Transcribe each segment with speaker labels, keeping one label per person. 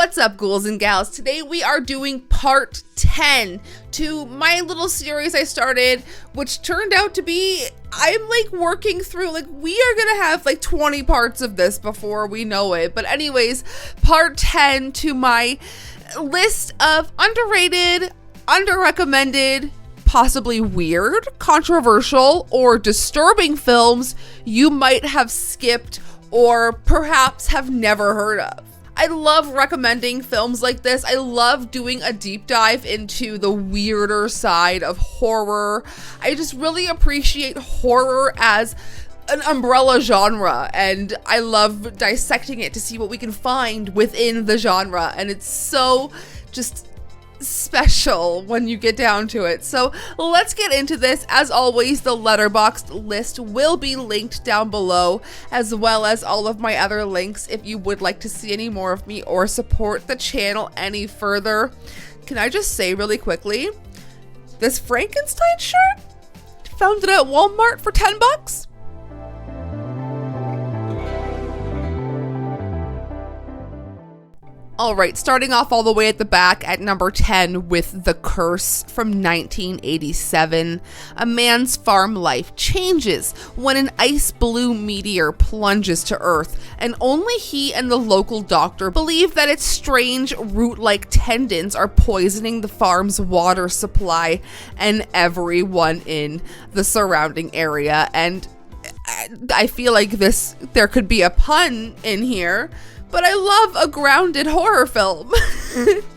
Speaker 1: What's up, ghouls and gals? Today we are doing part 10 to my little series I started, which turned out to be, I'm like working through, like we are gonna have like 20 parts of this before we know it. But anyways, part 10 to my list of underrated, underrecommended, possibly weird, controversial, or disturbing films you might have skipped or perhaps have never heard of. I love recommending films like this. I love doing a deep dive into the weirder side of horror. I just really appreciate horror as an umbrella genre, and I love dissecting it to see what we can find within the genre, and it's so just special when you get down to it. So let's get into this. As always, the Letterboxd list will be linked down below, as well as all of my other links if you would like to see any more of me or support the channel any further. Can I just say really quickly, this Frankenstein shirt, found it at Walmart for 10 bucks. All right, starting off all the way at the back at number 10 with The Curse from 1987. A man's farm life changes when an ice blue meteor plunges to Earth, and only he and the local doctor believe that its strange root-like tendons are poisoning the farm's water supply and everyone in the surrounding area. And I feel like there could be a pun in here, but I love a grounded horror film.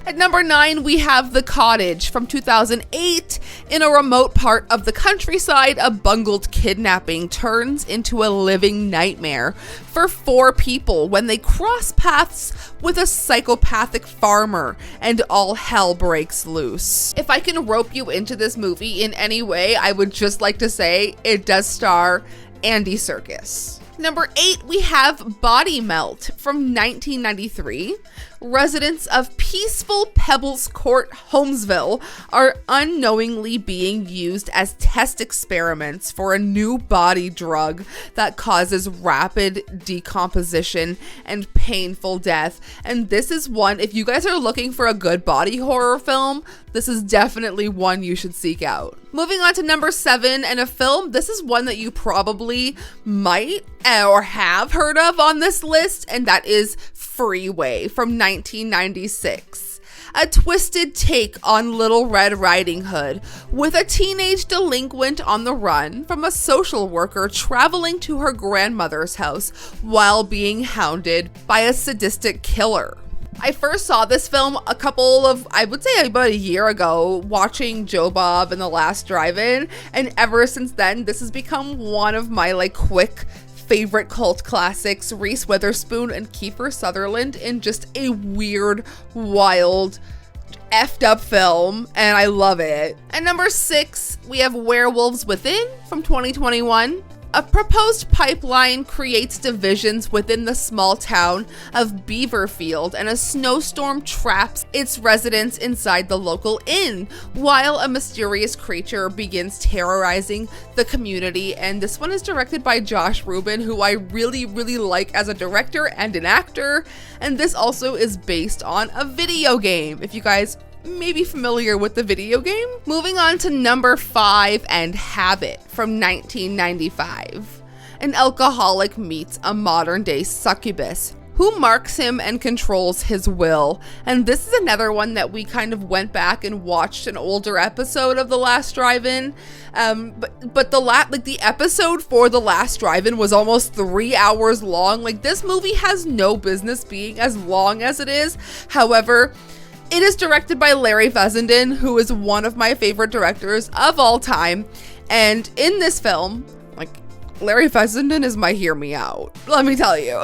Speaker 1: At number 9, we have The Cottage from 2008. In a remote part of the countryside, a bungled kidnapping turns into a living nightmare for 4 people when they cross paths with a psychopathic farmer, and all hell breaks loose. If I can rope you into this movie in any way, I would just like to say it does star Andy Serkis. Number 8, we have Body Melt from 1993. Residents of peaceful Pebbles Court, Holmesville, are unknowingly being used as test experiments for a new body drug that causes rapid decomposition and painful death. And this is one, if you guys are looking for a good body horror film, this is definitely one you should seek out. Moving on to number 7, and a film, this is one that you probably might or have heard of on this list, and that is Freeway from 1996. A twisted take on Little Red Riding Hood, with a teenage delinquent on the run from a social worker traveling to her grandmother's house while being hounded by a sadistic killer. I first saw this film I would say about a year ago, watching Joe Bob and The Last Drive-In, and ever since then, this has become one of my quick favorite cult classics. Reese Witherspoon and Kiefer Sutherland in just a weird, wild, effed up film, and I love it. At number 6, we have Werewolves Within from 2021. A proposed pipeline creates divisions within the small town of Beaverfield, and a snowstorm traps its residents inside the local inn, while a mysterious creature begins terrorizing the community. And this one is directed by Josh Rubin, who I really, really like as a director and an actor. And this also is based on a video game, if you guys may be familiar with the video game. Moving on to number 5, and Habit from 1995. An alcoholic meets a modern day succubus who marks him and controls his will. And this is another one that we kind of went back and watched an older episode of The Last Drive-In. But the episode for The Last Drive-In was almost 3 hours long. This movie has no business being as long as it is. However, it is directed by Larry Fessenden, who is one of my favorite directors of all time. And in this film, Larry Fessenden is my hear me out, let me tell you.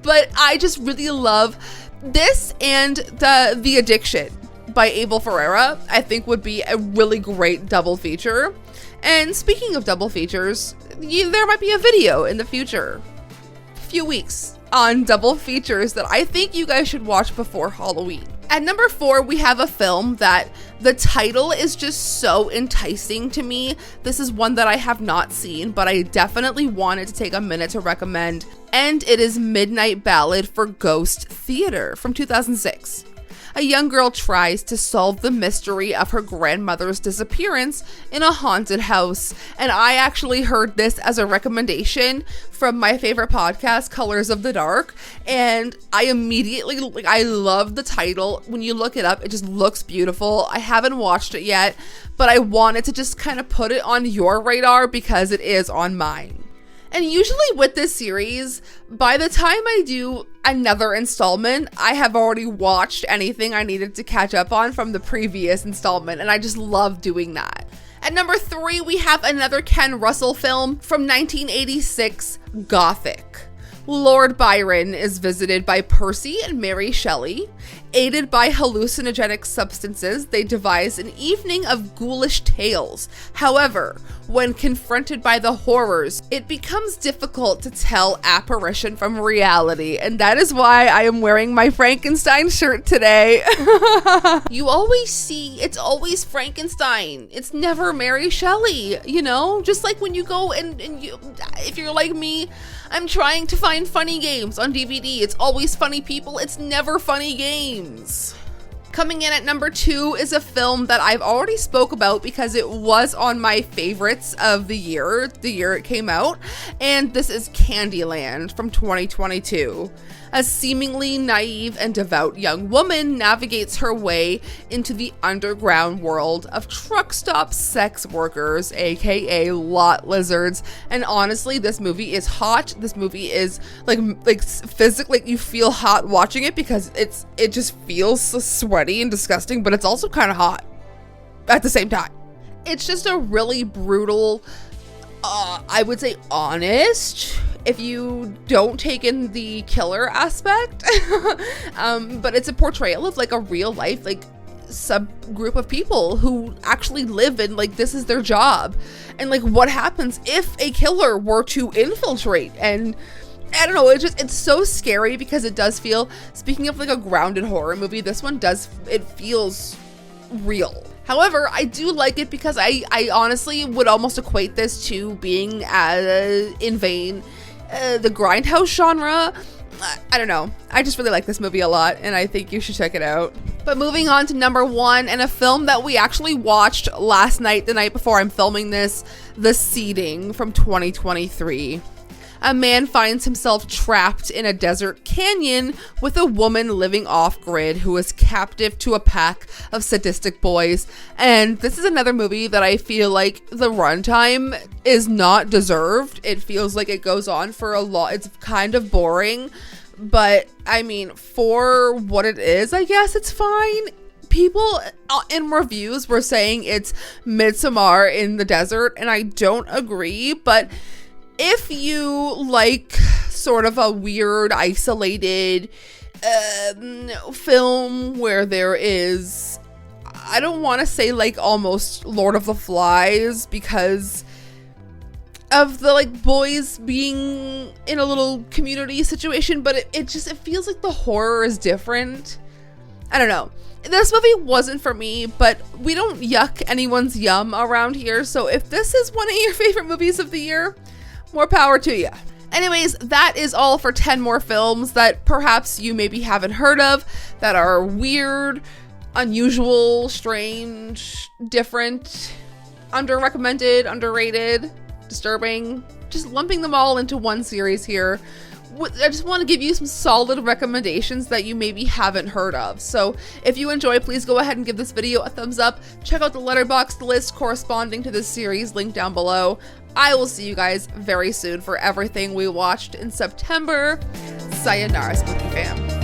Speaker 1: But I just really love this, and The Addiction by Abel Ferrara, I think would be a really great double feature. And speaking of double features, there might be a video in the future, few weeks, on double features that I think you guys should watch before Halloween. At number 4, we have a film that the title is just so enticing to me. This is one that I have not seen, but I definitely wanted to take a minute to recommend. and it is Midnight Ballad for Ghost Theater from 2006. A young girl tries to solve the mystery of her grandmother's disappearance in a haunted house. And I actually heard this as a recommendation from my favorite podcast, Colors of the Dark. And I immediately, I love the title. When you look it up, it just looks beautiful. I haven't watched it yet, but I wanted to just kind of put it on your radar because it is on mine. And usually with this series, by the time I do another installment, I have already watched anything I needed to catch up on from the previous installment, and I just love doing that. At number 3, we have another Ken Russell film from 1986, Gothic. Lord Byron is visited by Percy and Mary Shelley. Aided by hallucinogenic substances, they devise an evening of ghoulish tales. However, when confronted by the horrors, it becomes difficult to tell apparition from reality, and that is why I am wearing my Frankenstein shirt today. You always see, it's always Frankenstein. It's never Mary Shelley, you know? Just like when you go and you, if you're like me, I'm trying to find funny games on DVD. It's always funny people. It's never funny games. Coming in at number 2 is a film that I've already spoke about because it was on my favorites of the year it came out. And this is Candyland from 2022. A seemingly naive and devout young woman navigates her way into the underground world of truck stop sex workers, aka lot lizards. And honestly, this movie is hot. This movie is like physically, you feel hot watching it because it just feels so sweaty and disgusting, but it's also kind of hot at the same time. It's just a really brutal, I would say honest, if you don't take in the killer aspect, but it's a portrayal of like a real life, like subgroup of people who actually live in, like, this is their job. And like, what happens if a killer were to infiltrate? And I don't know, it's so scary because it does feel, speaking of like a grounded horror movie, this one it feels real. However, I do like it because I honestly would almost equate this to being in vain the grindhouse genre. I don't know. I just really like this movie a lot, and I think you should check it out. But moving on to number 1, and a film that we actually watched last night, the night before I'm filming this, The Seeding from 2023. A man finds himself trapped in a desert canyon with a woman living off-grid who is captive to a pack of sadistic boys. And this is another movie that I feel like the runtime is not deserved. It feels like it goes on for a lot. It's kind of boring, but I mean, for what it is, I guess it's fine. People in reviews were saying it's Midsommar in the desert, and I don't agree, but if you like sort of a weird, isolated film where there is, I don't want to say like almost Lord of the Flies because of the like boys being in a little community situation, but it feels like the horror is different. I don't know. This movie wasn't for me, but we don't yuck anyone's yum around here. So if this is one of your favorite movies of the year, more power to you. Anyways, that is all for 10 more films that perhaps you maybe haven't heard of, that are weird, unusual, strange, different, under-recommended, underrated, disturbing, just lumping them all into one series here. I just want to give you some solid recommendations that you maybe haven't heard of. So if you enjoy, please go ahead and give this video a thumbs up. Check out the Letterboxd list corresponding to this series, linked down below. I will see you guys very soon for everything we watched in September. Sayonara, Spooky fam.